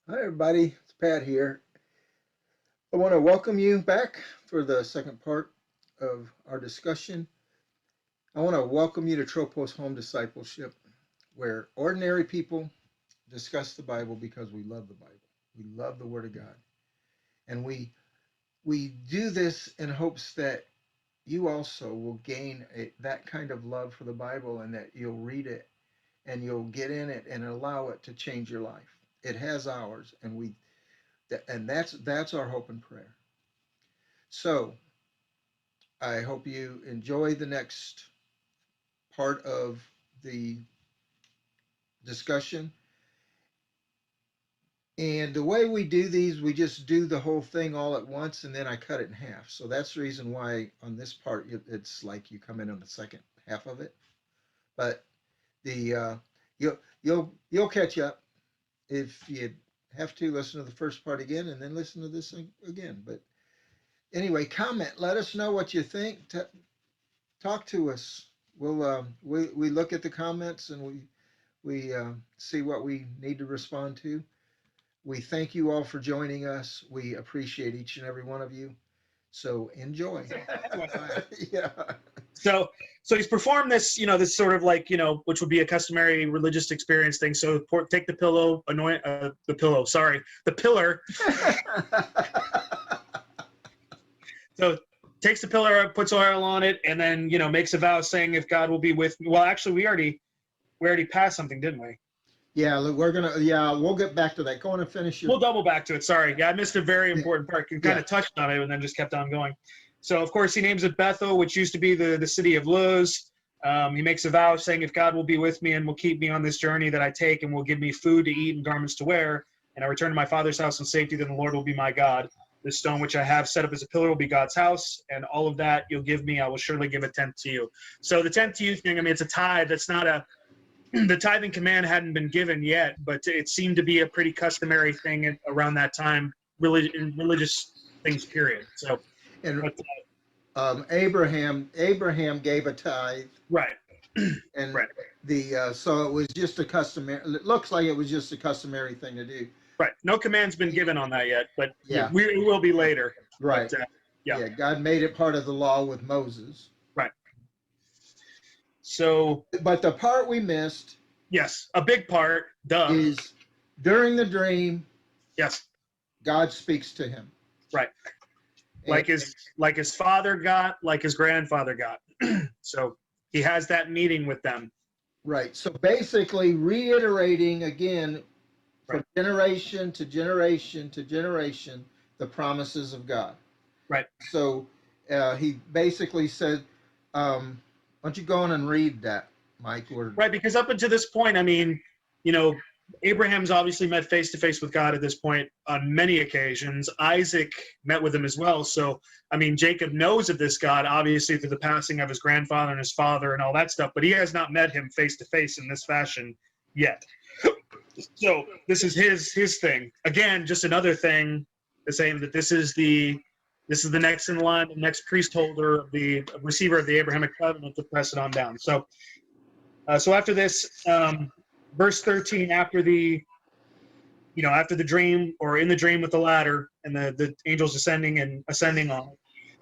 Hi, everybody. It's Pat here. I want to welcome you back for the second part of our discussion. I want to welcome you to Tropos Home Discipleship, where ordinary people discuss the Bible because we love the Bible. We love the Word of God. And we do this in hopes that you also will gain that kind of love for the Bible and that you'll read it and you'll get in it and allow it to change your life. It has ours, and that's our hope and prayer. So I hope you enjoy the next part of the discussion. And the way we do these, we just do the whole thing all at once and then I cut it in half. So that's the reason why on this part it's like you come in on the second half of it. But the you'll catch up if you have to listen to the first part again and then listen to this again. But anyway, comment. Let us know what you think. Talk to us. We look at the comments and we see what we need to respond to. We thank you all for joining us. We appreciate each and every one of you. So enjoy. Anyway, Yeah. so so he's performed this, this sort of like, which would be a customary religious experience thing. So take the pillow, anoint the pillow. Sorry, the pillar. So takes the pillar, puts oil on it, and then makes a vow saying, "If God will be with me." Well, actually, we already passed something, didn't we? Yeah, look, we'll get back to that. Go on and finish your. We'll double back to it. Sorry, yeah, I missed a very Yeah, important part. You kind yeah, of touched on it, and then just kept on going. So, of course, he names it Bethel, which used to be the city of Luz. He makes a vow saying, "If God will be with me and will keep me on this journey that I take, and will give me food to eat and garments to wear, and I return to my father's house in safety, then the Lord will be my God. This stone which I have set up as a pillar will be God's house, and all of that you'll give me, I will surely give a tenth to you." So the tenth to you thing, I mean, it's a tithe. That's not a the tithing command hadn't been given yet, but it seemed to be a pretty customary thing around that time, in religious things, period. So, and but Abraham gave a tithe, right, and right, the so it was just a customary. It looks like it was just a customary thing to do. right. No command's been given on that yet, but Yeah, it will be later. But right. yeah, Yeah, God made it part of the law with Moses. right. So But the part we missed yes, a big part. Duh. is during the dream, Yes, God speaks to him. right. And Like his father got, like his grandfather got. So he has that meeting with them. right. So basically reiterating again from Right, generation to generation to generation the promises of God. right. So he basically said, why don't you go on and read that, Mike? Or Right, because up until this point, I mean, you know, Abraham's obviously met face to face with God at this point on many occasions. Isaac met with him as well. So, I mean, Jacob knows of this God, obviously, through the passing of his grandfather and his father and all that stuff, but he has not met him face to face in this fashion yet. So, this is his thing. Again, just another thing to say that this is the next in line, the next priest holder of the receiver of the Abrahamic covenant to press it on down. So after this, verse 13, after the dream, or in the dream with the ladder and the angels ascending and ascending on it.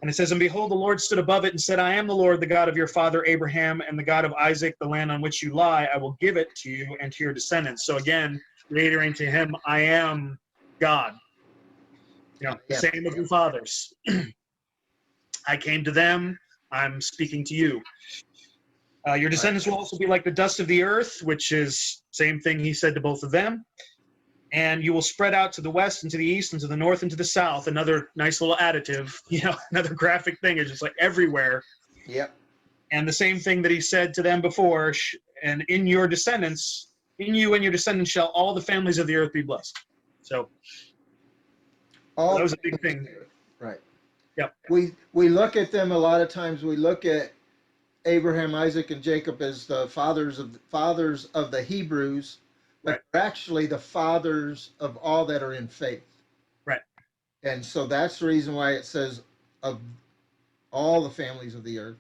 And it says, "And behold, the Lord stood above it and said, I am the Lord, the God of your father Abraham, and the God of Isaac, the land on which you lie. I will give it to you and to your descendants." So again, reiterating to him, I am God, the yeah, same of your fathers. I came to them, I'm speaking to you. Your right, descendants will also be like the dust of the earth, which is same thing he said to both of them. And you will spread out to the west and to the east and to the north and to the south. Another nice little additive, another graphic thing is just like everywhere. yep, And the same thing that he said to them before, and in your descendants, in you and your descendants shall all the families of the earth be blessed. So that all was a big families thing. there, right. Yep. We look at them a lot of times. We look at Abraham, Isaac, and Jacob as the fathers of the Hebrews, but Right. they're actually the fathers of all that are in faith. Right. And so that's the reason why it says of all the families of the earth,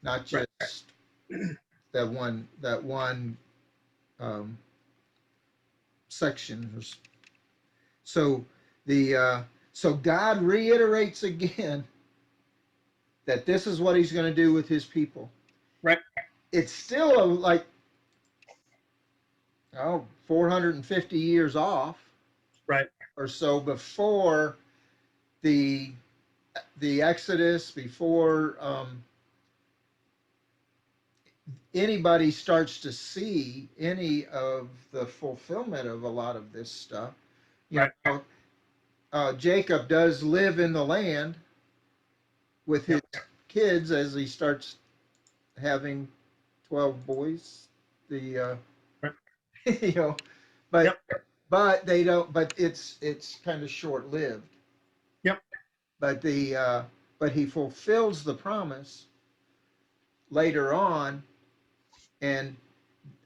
not Right. just that one um, section. So so God reiterates again that this is what he's going to do with his people. Right. It's still like 450 years off, Right. or so before the Exodus, before anybody starts to see any of the fulfillment of a lot of this stuff. You Right. know, Jacob does live in the land with his kids as he starts having 12 boys. The Right. you know, but Yep. but they don't. But it's kind of short lived. Yep. But but he fulfills the promise later on, and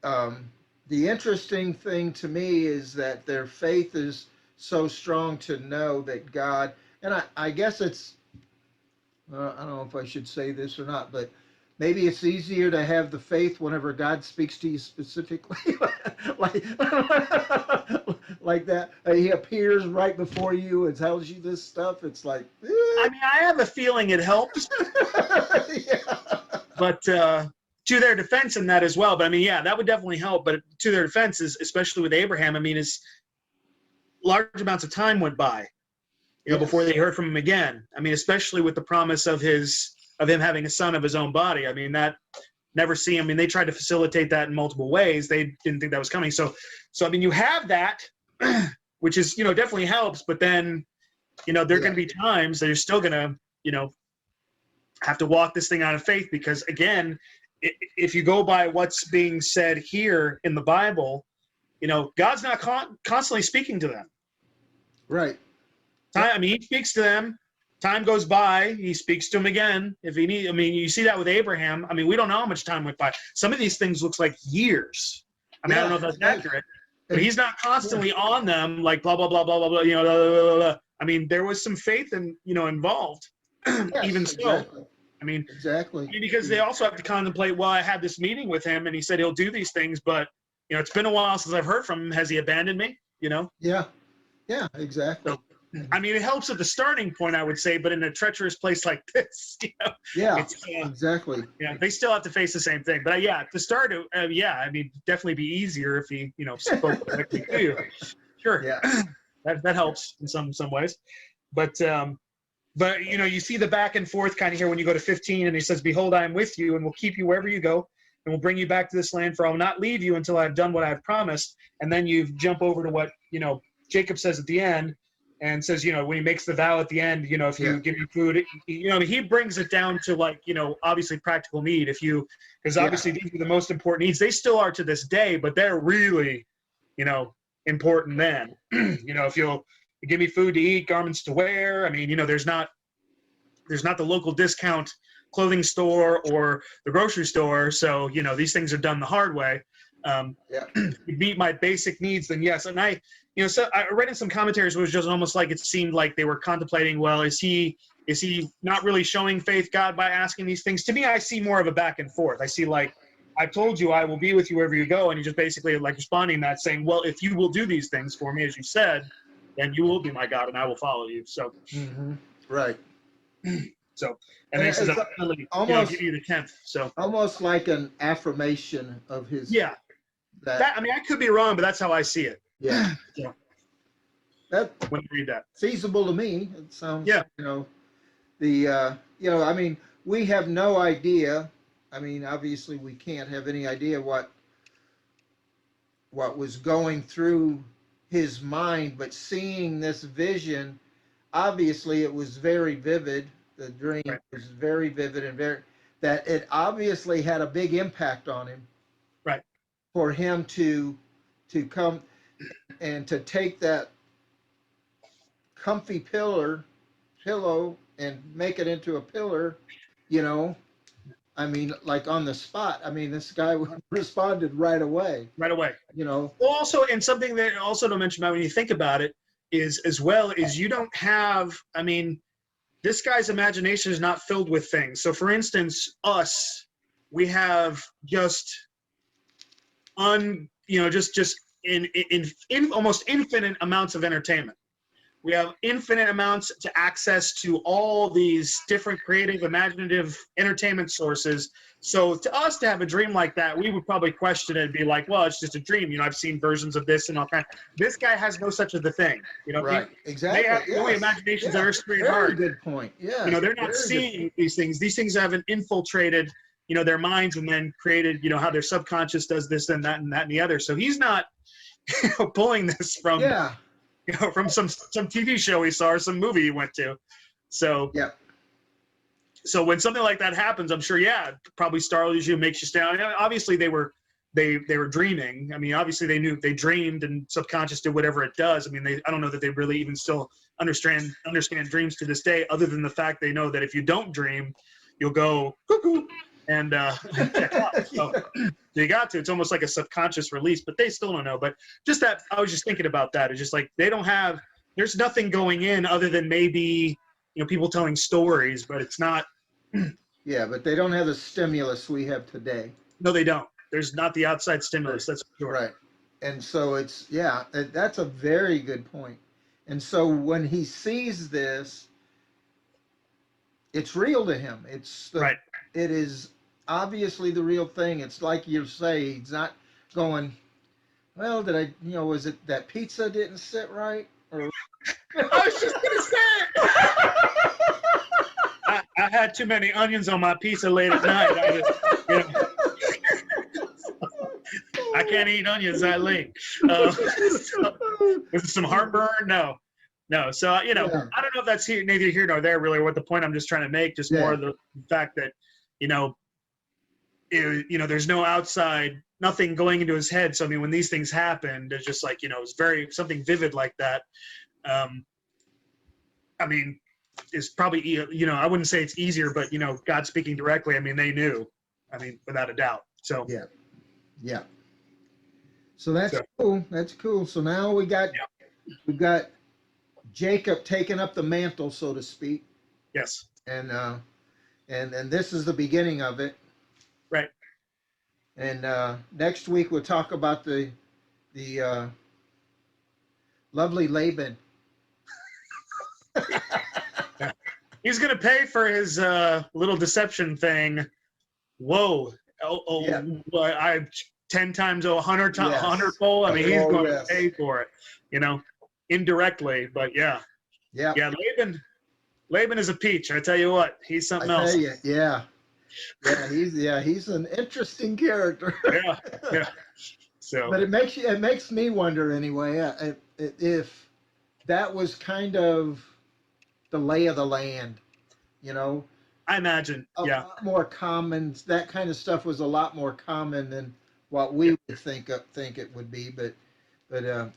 the interesting thing to me is that their faith is so strong to know that God, and I guess it's, I don't know if I should say this or not, but maybe it's easier to have the faith whenever God speaks to you specifically, like like that. He appears right before you and tells you this stuff. It's like, I mean, I have a feeling it helps, yeah. but to their defense in that as well. But I mean, yeah, that would definitely help. But to their defense, is especially with Abraham, I mean, is large amounts of time went by, before they heard from him again. I mean, especially with the promise of him having a son of his own body. I mean, that never see. I mean, they tried to facilitate that in multiple ways. They didn't think that was coming. So I mean, you have that, which is definitely helps. But then, there are going to be times that you're still going to have to walk this thing out of faith, because again, if you go by what's being said here in the Bible, God's not constantly speaking to them. Right. I mean, he speaks to them. Time goes by. He speaks to them again. If he need, I mean, you see that with Abraham. I mean, we don't know how much time went by. Some of these things looks like years. I mean, I don't know if that's accurate, but he's not constantly on them like blah blah blah blah blah blah. Blah, blah, blah. I mean, there was some faith involved. Yes, even so. exactly. I mean, exactly. I mean, because they also have to contemplate. Well, I had this meeting with him, and he said he'll do these things, but it's been a while since I've heard from him. Has he abandoned me? Yeah. Yeah. Exactly. So, I mean, it helps at the starting point, I would say, but in a treacherous place like this, Yeah. it's, exactly. Yeah, they still have to face the same thing. But yeah, to start, yeah, I mean, definitely be easier if he, spoke directly to you. Sure. Yeah. that helps in some ways, but you see the back and forth kind of here when you go to 15, and he says, "Behold, I am with you, and will keep you wherever you go, and will bring you back to this land. For I will not leave you until I have done what I have promised." And then you jump over to what Jacob says at the end, and says, when he makes the vow at the end, if you give me food, he brings it down to like, obviously practical need. Because obviously these are the most important needs. They still are to this day, but they're really, important then. If you'll give me food to eat, garments to wear. I mean, there's not the local discount clothing store or the grocery store. So, these things are done the hard way. Meet my basic needs, then yes. And so I read in some commentaries, it was just almost like it seemed like they were contemplating, well, is he not really showing faith God by asking these things? To me, I see more of a back and forth. I see like, I told you I will be with you wherever you go, and he just basically like responding that, saying, well, if you will do these things for me, as you said, then you will be my God, and I will follow you. So, right. So, and then he says, I'll give you the 10th. So, almost like an affirmation of his. Yeah. That I mean, I could be wrong, but that's how I see it. Yeah. So, that when you read that, feasible to me. It sounds. Yeah. I mean, we have no idea. I mean, obviously, we can't have any idea what was going through his mind, but seeing this vision, obviously, it was very vivid. The dream was very vivid and that it obviously had a big impact on him. Right. For him to come and to take that comfy pillow and make it into a pillar, I mean, like on the spot. I mean, this guy responded right away. Right away. Well, also, and something that also to mention about when you think about it is, as well, is you don't have, I mean, this guy's imagination is not filled with things. So, for instance, we have just in almost infinite amounts of entertainment. We have infinite amounts to access to all these different creative, imaginative entertainment sources. So to us to have a dream like that, we would probably question it and be like, well, it's just a dream. I've seen versions of this and all kind. This guy has no such a thing. Right. Exactly. They have only Yes. imaginations Yeah. that are straight Very hard. good point. Yeah. They're not seeing these things. These things haven't infiltrated, their minds and then created, how their subconscious does this and that and that and the other. So he's not pulling this from from some TV show he saw or some movie he went to. So yeah. So when something like that happens, I'm sure, probably startles you, makes you stand. Obviously, they were dreaming. I mean, obviously they knew, they dreamed, and subconscious did whatever it does. I mean, I don't know that they really even still understand dreams to this day, other than the fact they know that if you don't dream, you'll go cuckoo and so you got to. It's almost like a subconscious release, but they still don't know. But just that, I was just thinking about that. It's just like they don't have. There's nothing going in other than maybe people telling stories, but it's not. Yeah, but they don't have the stimulus we have today. No, they don't. There's not the outside stimulus. That's for sure. Right. And so that's a very good point. And so when he sees this, it's real to him. Right. It is obviously the real thing. It's like you say, he's not going, well, was it that pizza didn't sit right? Or I was just gonna say it. I had too many onions on my pizza late at night. I can't eat onions that late. With some heartburn? No. So I don't know if that's neither here nor there really. What the point I'm just trying to make, just more the fact that there's no outside, nothing going into his head. So I mean, when these things happen, there's just like it's very something vivid like that. I mean, it's probably I wouldn't say it's easier, but God speaking directly. I mean, they knew. I mean, without a doubt. So yeah. So that's cool. That's cool. So now we've got Jacob taking up the mantle, so to speak. Yes. And this is the beginning of it. Right. And next week we'll talk about the lovely Laban. He's gonna pay for his little deception thing. Whoa! I 10 times, 100 times, 100-fold. I mean, he's going to pay for it, indirectly. But yeah. Laban is a peach. I tell you what, he's something else. He's an interesting character. yeah. So, but it makes me wonder anyway if that was kind of the lay of the land, I imagine, a lot more common. That kind of stuff was a lot more common than what we would think it would be. But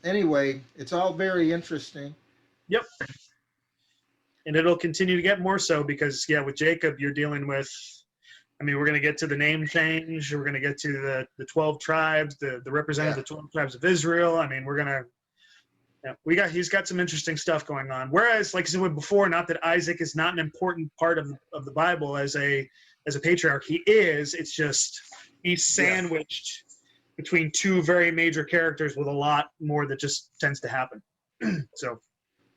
anyway, it's all very interesting. Yep. And it'll continue to get more so because with Jacob, you're dealing with. I mean, we're going to get to the name change. We're going to get to the 12 tribes, the representative of the 12 tribes of Israel. I mean, we're going to. Yeah, he's got some interesting stuff going on. Whereas, like I said before, not that Isaac is not an important part of the Bible as a patriarch. He is. It's just he's sandwiched between two very major characters with a lot more that just tends to happen. So,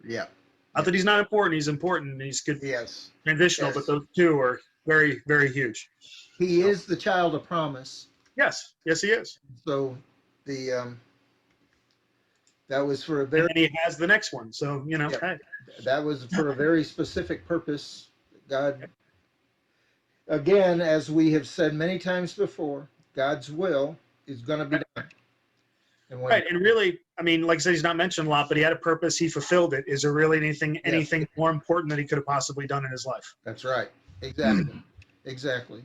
not that he's not important. He's important. He's good. Yes. Transitional, but those two are very, very huge. He is the child of promise. Yes, he is. So that was for a very. And then he has the next one. So hey. That was for a very specific purpose. God, again, as we have said many times before, God's will is going to be done. And really, I mean, like I said, he's not mentioned a lot, but he had a purpose. He fulfilled it. Is there really anything more important that he could have possibly done in his life? That's right. Exactly.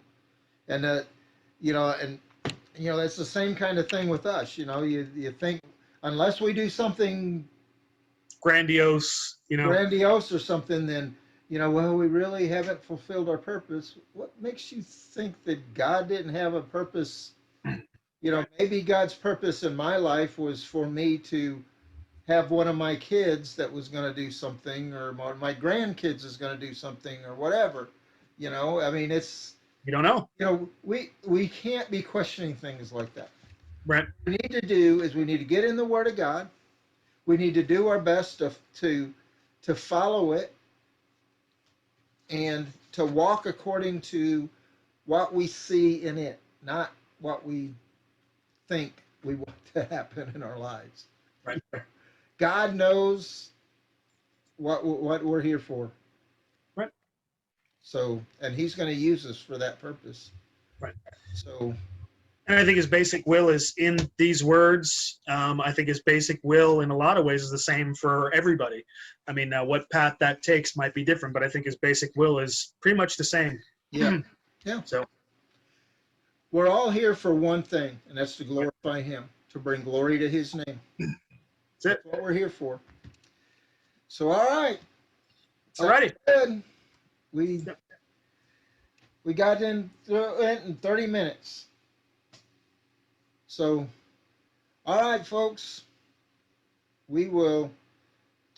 And that's the same kind of thing with us. You think unless we do something grandiose, grandiose or something, then well, we really haven't fulfilled our purpose. What makes you think that God didn't have a purpose? Maybe God's purpose in my life was for me to have one of my kids that was going to do something, or my grandkids is going to do something, or whatever. I mean, it's you don't know. We can't be questioning things like that. Right. What we need to do is we need to get in the Word of God. We need to do our best to to follow it and to walk according to what we see in it, not what we think we want to happen in our lives. Right. God knows what we're here for. Right. So, and He's going to use us for that purpose. Right. So, and I think his basic will is in these words. I think his basic will, in a lot of ways, is the same for everybody. I mean, what path that takes might be different, but I think his basic will is pretty much the same. yeah, yeah. So we're all here for one thing, and that's to glorify Him, to bring glory to His name. That's what we're here for. So, all right. Alrighty. Good. We got in through it in 30 minutes. So, all right, folks. We will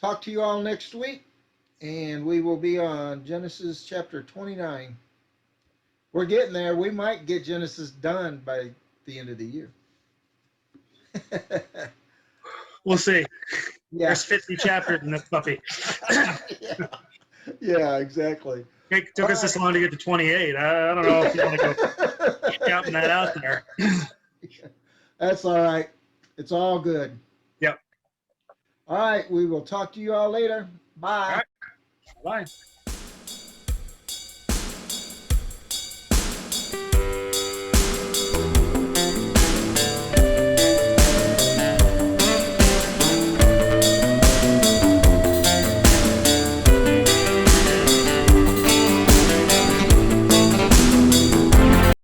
talk to you all next week, and we will be on Genesis chapter 29. We're getting there. We might get Genesis done by the end of the year. We'll see. Yeah. There's 50 chapters in this puppy. Yeah, exactly. It took us this long to get to 28. I don't know if you want to go shouting that out there. That's all right. It's all good. Yep. All right. We will talk to you all later. Bye. All right. Bye.